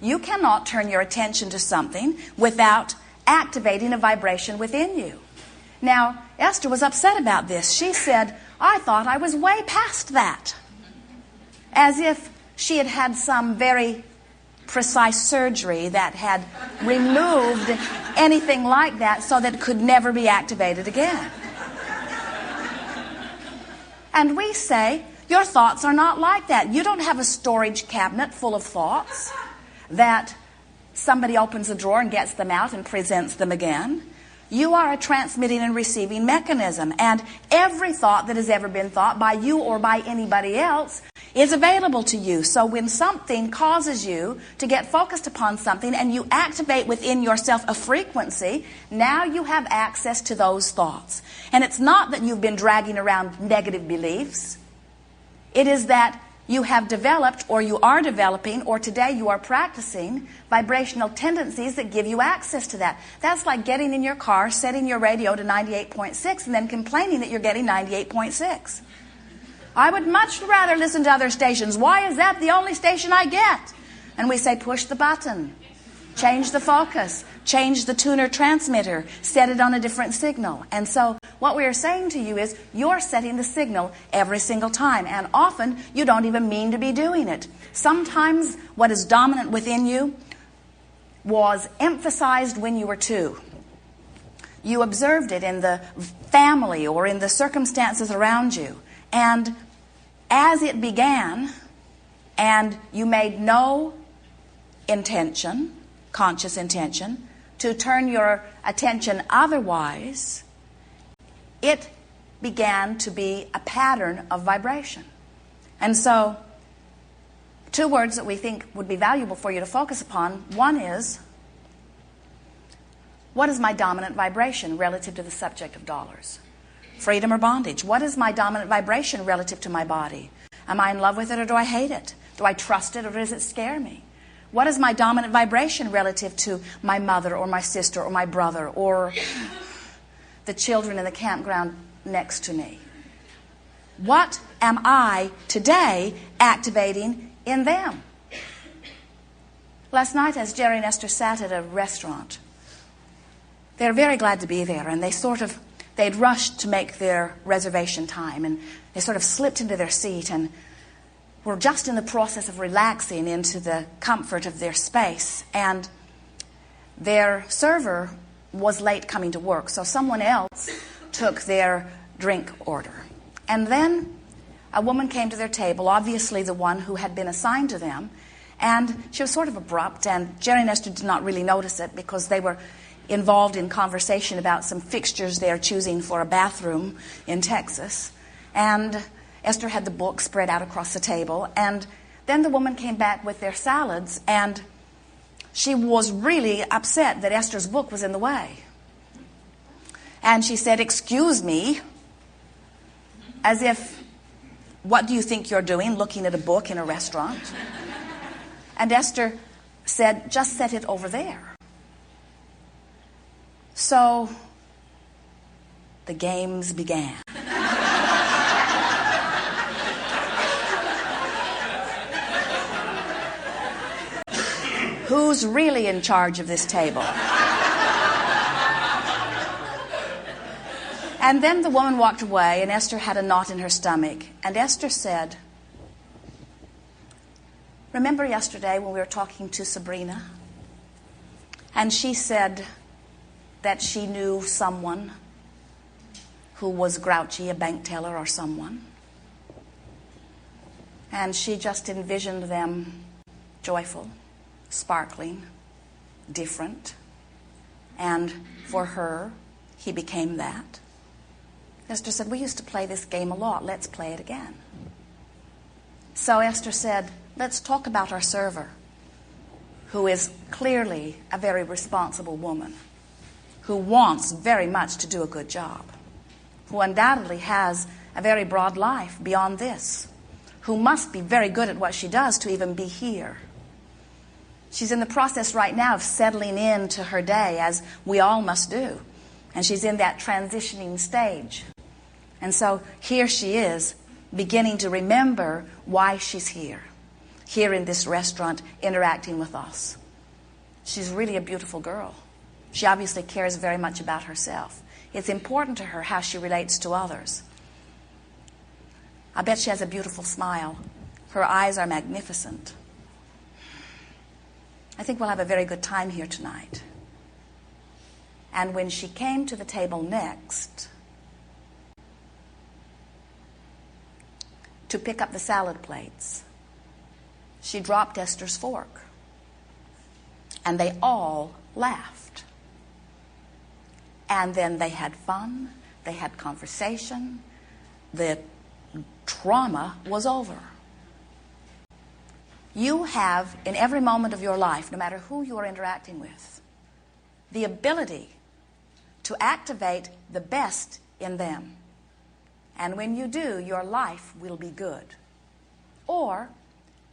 you cannot turn your attention to something without activating a vibration within you. Now, Esther was upset about this. She said, I thought I was way past that. As if she had had some very precise surgery that had removed anything like that so that it could never be activated again. And we say, your thoughts are not like that. You don't have a storage cabinet full of thoughts that somebody opens a drawer and gets them out and presents them again. You are a transmitting and receiving mechanism, and every thought that has ever been thought by you or by anybody else is available to you. So when something causes you to get focused upon something and you activate within yourself a frequency, now you have access to those thoughts. And it's not that you've been dragging around negative beliefs. It is that you have developed, or you are developing, or today you are practicing vibrational tendencies that give you access to that. That's like getting in your car, setting your radio to 98.6, and then complaining that you're getting 98.6. I would much rather listen to other stations. Why is that the only station I get? And we say, push the button, change the focus, change the tuner transmitter, set it on a different signal. And so what we are saying to you is you're setting the signal every single time, and often you don't even mean to be doing it. Sometimes what is dominant within you was emphasized when you were 2. You observed it in the family or in the circumstances around you. And as it began, and you made no intention, conscious intention, to turn your attention otherwise, it began to be a pattern of vibration. And so, 2 words that we think would be valuable for you to focus upon. One is, what is my dominant vibration relative to the subject of dollars? Freedom or bondage? What is my dominant vibration relative to my body? Am I in love with it or do I hate it? Do I trust it or does it scare me? What is my dominant vibration relative to my mother or my sister or my brother or the children in the campground next to me? What am I today activating in them? Last night, as Jerry and Esther sat at a restaurant, they were very glad to be there, and they'd rushed to make their reservation time, and they sort of slipped into their seat and were just in the process of relaxing into the comfort of their space. And their server was late coming to work, so someone else took their drink order. And then a woman came to their table, obviously the one who had been assigned to them, and she was sort of abrupt, and Jerry and Esther did not really notice it because they were involved in conversation about some fixtures they are choosing for a bathroom in Texas. And Esther had the book spread out across the table, and then the woman came back with their salads, and she was really upset that Esther's book was in the way. And she said, "Excuse me," as if, what do you think you're doing, looking at a book in a restaurant? And Esther said, "Just set it over there." So the games began. Who's really in charge of this table? And then the woman walked away, and Esther had a knot in her stomach. And Esther said, "Remember yesterday when we were talking to Sabrina? And she said that she knew someone who was grouchy, a bank teller or someone. And she just envisioned them joyful, sparkling, different. And for her, he became that." Esther said, "We used to play this game a lot. Let's play it again." So Esther said, "Let's talk about our server, who is clearly a very responsible woman, who wants very much to do a good job, who undoubtedly has a very broad life beyond this, who must be very good at what she does to even be here. She's in the process right now of settling into her day, as we all must do, and she's in that transitioning stage. And so here she is, beginning to remember why she's here. here in this restaurant interacting with us. She's really a beautiful girl. She obviously cares very much about herself. It's important to her how she relates to others. I bet she has a beautiful smile. Her eyes are magnificent. I think we'll have a very good time here tonight. And when she came to the table next to pick up the salad plates, she dropped Esther's fork. And they all laughed. And then they had fun, they had conversation, the trauma was over. You have, in every moment of your life, no matter who you are interacting with, the ability to activate the best in them. And when you do, your life will be good. Or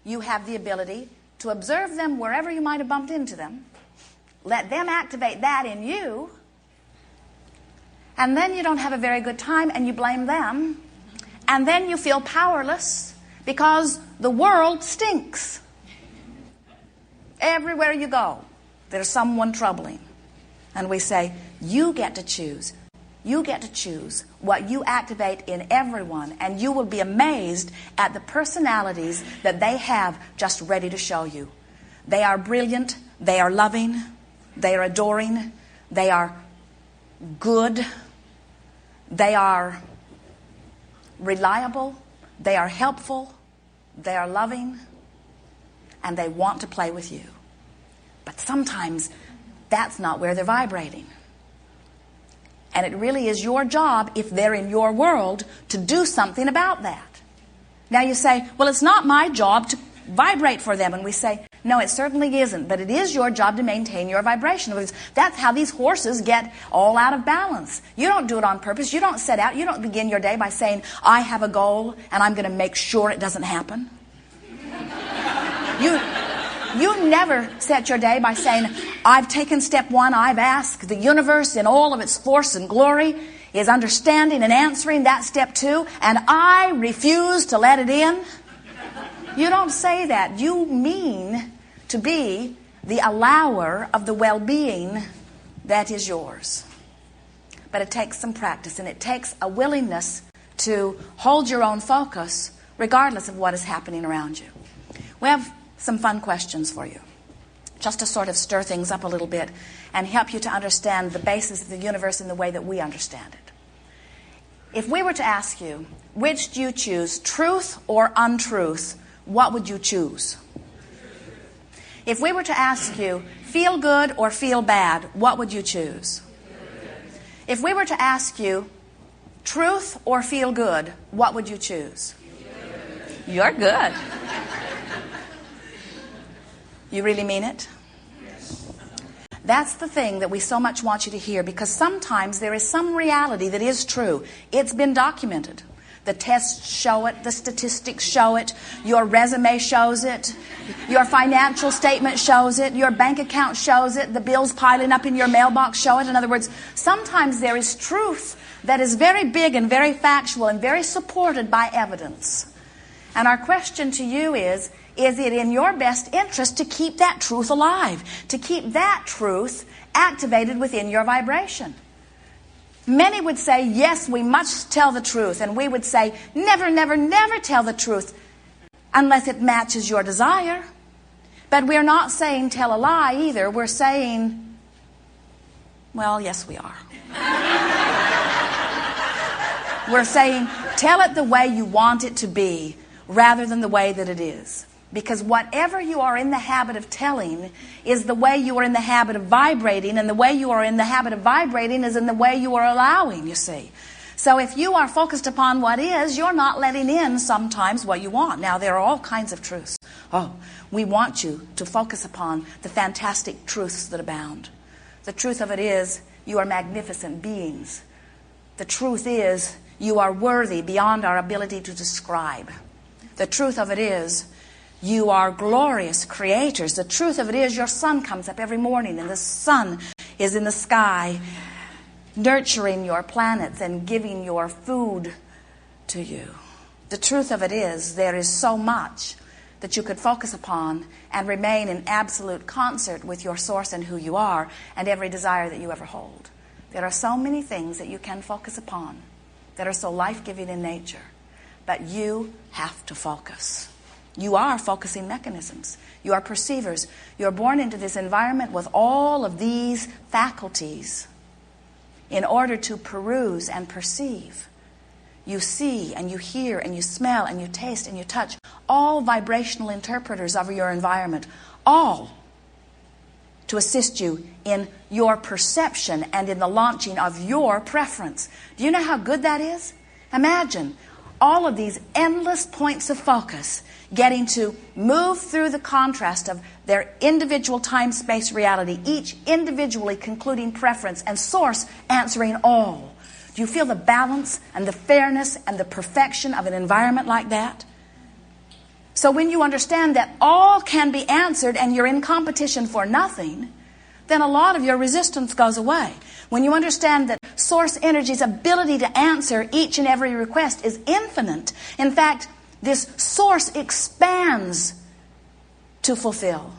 you have the ability to observe them wherever you might have bumped into them, let them activate that in you, and then you don't have a very good time and you blame them, and then you feel powerless because the world stinks. Everywhere you go, there's someone troubling. And we say, you get to choose. You get to choose what you activate in everyone, and you will be amazed at the personalities that they have just ready to show you. They are brilliant, they are loving, they are adoring, they are good, they are reliable, they are helpful, they are loving, and they want to play with you. But sometimes that's not where they're vibrating. And it really is your job, if they're in your world, to do something about that. Now you say, well, it's not my job to vibrate for them. And we say, no, it certainly isn't. But it is your job to maintain your vibration. That's how these horses get all out of balance. You don't do it on purpose. You don't set out. You don't begin your day by saying, I have a goal and I'm going to make sure it doesn't happen. You never set your day by saying, I've taken step one, I've asked. The universe in all of its force and glory is understanding and answering that step two, and I refuse to let it in. You don't say that. You mean to be the allower of the well-being that is yours. But it takes some practice, and it takes a willingness to hold your own focus regardless of what is happening around you. We have some fun questions for you, just to sort of stir things up a little bit and help you to understand the basis of the universe in the way that we understand it. If we were to ask you, which do you choose, truth or untruth, what would you choose? If we were to ask you, feel good or feel bad, what would you choose? If we were to ask you, truth or feel good, what would you choose? You're good. You really mean it? Yes. That's the thing that we so much want you to hear, because sometimes there is some reality that is true. It's been documented. The tests show it. The statistics show it. Your resume shows it. Your financial statement shows it. Your bank account shows it. The bills piling up in your mailbox show it. In other words, sometimes there is truth that is very big and very factual and very supported by evidence. And our question to you is it in your best interest to keep that truth alive, to keep that truth activated within your vibration? Many would say, yes, we must tell the truth. And we would say, never, never, never tell the truth unless it matches your desire. But we're not saying tell a lie either. We're saying, well, yes, we are. We're saying, tell it the way you want it to be rather than the way that it is. Because whatever you are in the habit of telling is the way you are in the habit of vibrating, and the way you are in the habit of vibrating is in the way you are allowing, you see. So if you are focused upon what is, you're not letting in sometimes what you want. Now, there are all kinds of truths. Oh, we want you to focus upon the fantastic truths that abound. The truth of it is, you are magnificent beings. The truth is, you are worthy beyond our ability to describe. The truth of it is, you are glorious creators. The truth of it is, your sun comes up every morning and the sun is in the sky nurturing your planets and giving your food to you. The truth of it is, there is so much that you could focus upon and remain in absolute concert with your source and who you are and every desire that you ever hold. There are so many things that you can focus upon that are so life-giving in nature, but you have to focus. You are focusing mechanisms. You are perceivers. You're born into this environment with all of these faculties in order to peruse and perceive. You see and you hear and you smell and you taste and you touch, all vibrational interpreters of your environment, all to assist you in your perception and in the launching of your preference. Do you know how good that is? Imagine all of these endless points of focus getting to move through the contrast of their individual time-space reality, each individually concluding preference and source answering all. Do you feel the balance and the fairness and the perfection of an environment like that? So when you understand that all can be answered and you're in competition for nothing, then a lot of your resistance goes away. When you understand that source energy's ability to answer each and every request is infinite, in fact, this source expands to fulfill,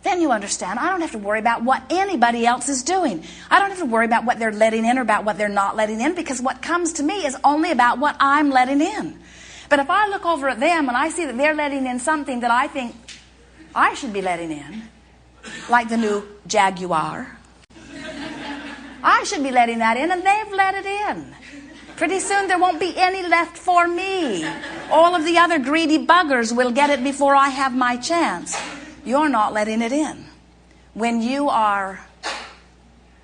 then you understand I don't have to worry about what anybody else is doing. I don't have to worry about what they're letting in or about what they're not letting in, because what comes to me is only about what I'm letting in. But if I look over at them and I see that they're letting in something that I think I should be letting in, like the new Jaguar, I should be letting that in, and they've let it in. Pretty soon there won't be any left for me. All of the other greedy buggers will get it before I have my chance. You're not letting it in. When you are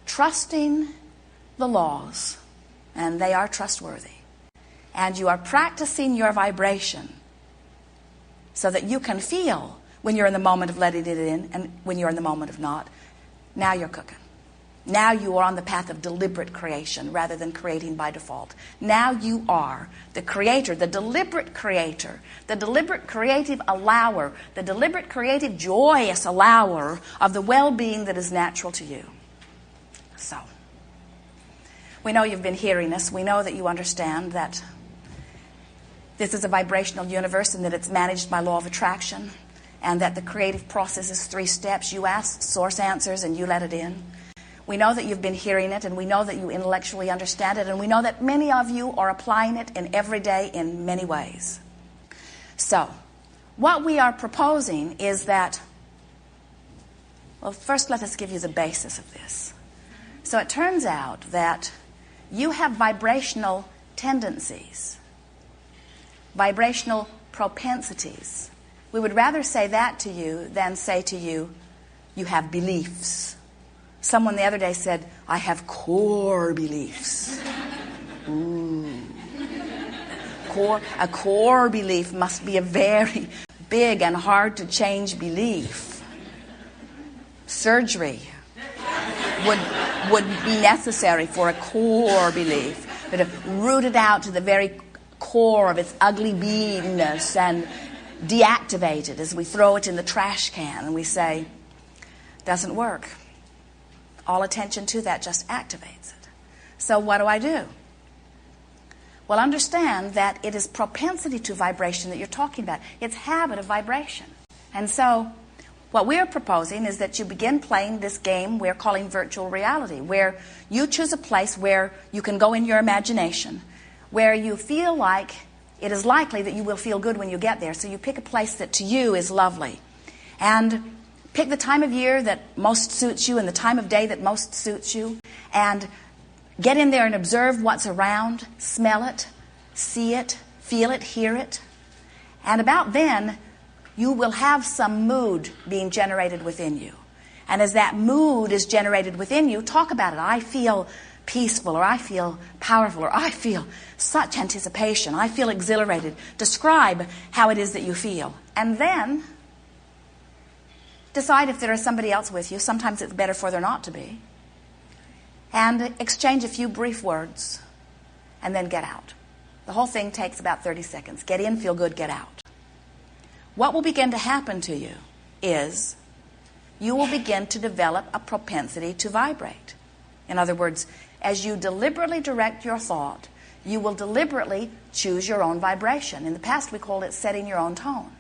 trusting the laws, and they are trustworthy, and you are practicing your vibration so that you can feel when you're in the moment of letting it in and when you're in the moment of not, now you're cooking. Now you are on the path of deliberate creation rather than creating by default. Now you are the creator, the deliberate creator, the deliberate creative allower, the deliberate creative joyous allower of the well-being that is natural to you. So, we know you've been hearing us. We know that you understand that this is a vibrational universe and that it's managed by law of attraction, and that the creative process is 3 steps. You ask, source answers, and you let it in. We know that you've been hearing it, and we know that you intellectually understand it, and we know that many of you are applying it in every day in many ways. So, what we are proposing is that, well, first let us give you the basis of this. So it turns out that you have vibrational tendencies, vibrational propensities. We would rather say that to you than say to you, you have beliefs. Someone the other day said, I have core beliefs. Ooh. A core belief must be a very big and hard to change belief. Surgery would be necessary for a core belief, but to root it out to the very core of its ugly beingness and deactivate it as we throw it in the trash can and we say, doesn't work. All attention to that just activates it. So what do I do? Well, understand that it is propensity to vibration that you're talking about. It's habit of vibration. And so what we're proposing is that you begin playing this game we're calling virtual reality, where you choose a place where you can go in your imagination, where you feel like it is likely that you will feel good when you get there. So you pick a place that to you is lovely. And pick the time of year that most suits you and the time of day that most suits you. And get in there and observe what's around. Smell it, see it, feel it, hear it. And about then, you will have some mood being generated within you. And as that mood is generated within you, talk about it. I feel peaceful, or I feel powerful, or I feel such anticipation, I feel exhilarated. Describe how it is that you feel. And then decide if there is somebody else with you. Sometimes it's better for there not to be. And exchange a few brief words, and then get out. The whole thing takes about 30 seconds. Get in, feel good, get out. What will begin to happen to you is you will begin to develop a propensity to vibrate. In other words, as you deliberately direct your thought, you will deliberately choose your own vibration. In the past, we called it setting your own tone.